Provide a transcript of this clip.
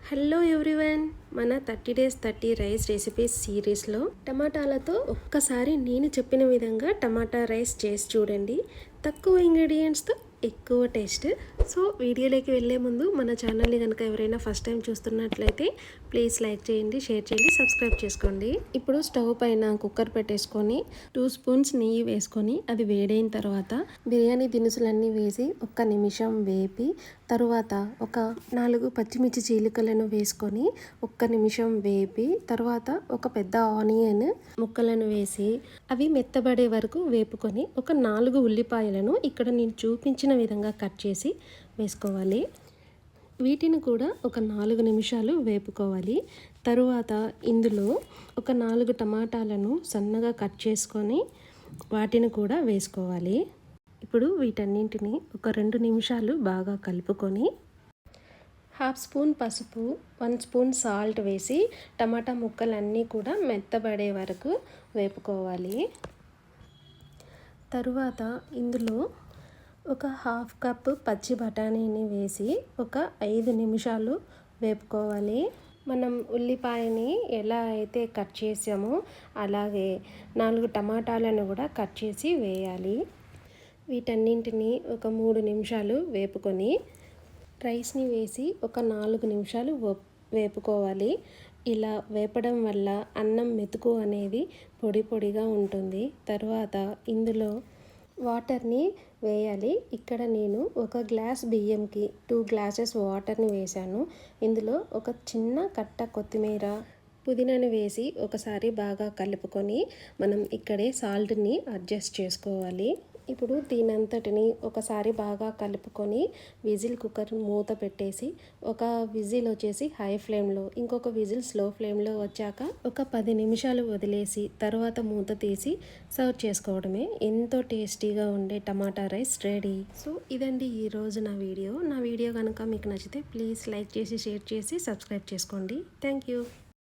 Hello everyone, మన 30 days 30 rice recipes సిరీస్లో టమాటాలతో ఒక్కసారి నేను చెప్పిన విధంగా టమాటా రైస్ చేసి చూడండి. తక్కువ ఇంగ్రీడియంట్స్తో ఎక్కువ టేస్ట్. సో వీడియోలోకి వెళ్ళే ముందు మన ఛానల్ని కనుక ఎవరైనా ఫస్ట్ టైం చూస్తున్నట్లయితే ప్లీజ్ లైక్ చేయండి, షేర్ చేయండి, సబ్స్క్రైబ్ చేసుకోండి. ఇప్పుడు స్టవ్ పైన కుక్కర్ పెట్టేసుకొని 2 స్పూన్స్ నెయ్యి వేసుకొని అది వేడైన తర్వాత బిర్యానీ దినుసులన్నీ వేసి 1 నిమిషం వేపి తరువాత ఒక 4 పచ్చిమిర్చి చీలికలను వేసుకొని 1 నిమిషం వేపి తర్వాత ఒక పెద్ద ఆనియన్ ముక్కలను వేసి అవి మెత్తబడే వరకు వేపుకొని ఒక 4 ఉల్లిపాయలను ఇక్కడ నేను చూపించిన విధంగా కట్ చేసి వేసుకోవాలి. వీటిని కూడా ఒక 4 నిమిషాలు వేపుకోవాలి. తరువాత ఇందులో ఒక 4 టమాటాలను సన్నగా కట్ చేసుకొని వాటిని కూడా వేసుకోవాలి. ఇప్పుడు వీటన్నింటిని ఒక 2 నిమిషాలు బాగా కలుపుకొని 1/2 స్పూన్ పసుపు 1 స్పూన్ సాల్ట్ వేసి టమాటా ముక్కలన్నీ కూడా మెత్తబడే వరకు వేపుకోవాలి. తరువాత ఇందులో ఒక 1/2 కప్ పచ్చి బఠానీని వేసి ఒక 5 నిమిషాలు వేపుకోవాలి. మనం ఉల్లిపాయని ఎలా అయితే కట్ చేసామో అలాగే 4 టమాటాలను కూడా కట్ చేసి వేయాలి. వీటన్నింటిని ఒక 3 నిమిషాలు వేపుకొని రైస్ని వేసి ఒక 4 నిమిషాలు వేపుకోవాలి. ఇలా వేపడం వల్ల అన్నం మెతుకు అనేది పొడి పొడిగా ఉంటుంది. తర్వాత ఇందులో వాటర్ని వేయాలి. ఇక్కడ నేను ఒక గ్లాస్ బియ్యంకి 2 గ్లాసెస్ వాటర్ని వేశాను. ఇందులో ఒక చిన్న కట్ట కొత్తిమీర పుదీనాను వేసి ఒకసారి బాగా కలుపుకొని మనం ఇక్కడే సాల్ట్ని అడ్జస్ట్ చేసుకోవాలి. ఇప్పుడు దీనంతటిని ఒకసారి బాగా కలుపుకొని విజిల్ కుక్కర్ మూత పెట్టేసి ఒక విజిల్ వచ్చేసి హై ఫ్లేమ్లో ఇంకొక విజిల్ స్లో ఫ్లేమ్లో వచ్చాక ఒక 10 నిమిషాలు వదిలేసి తర్వాత మూత తీసి సర్వ్ చేసుకోవడమే. ఎంతో టేస్టీగా ఉండే టమాటా రైస్ రెడీ. సో ఇదండి ఈరోజు నా వీడియో కనుక మీకు నచ్చితే ప్లీజ్ లైక్ చేసి షేర్ చేసి సబ్స్క్రైబ్ చేసుకోండి. Thank you.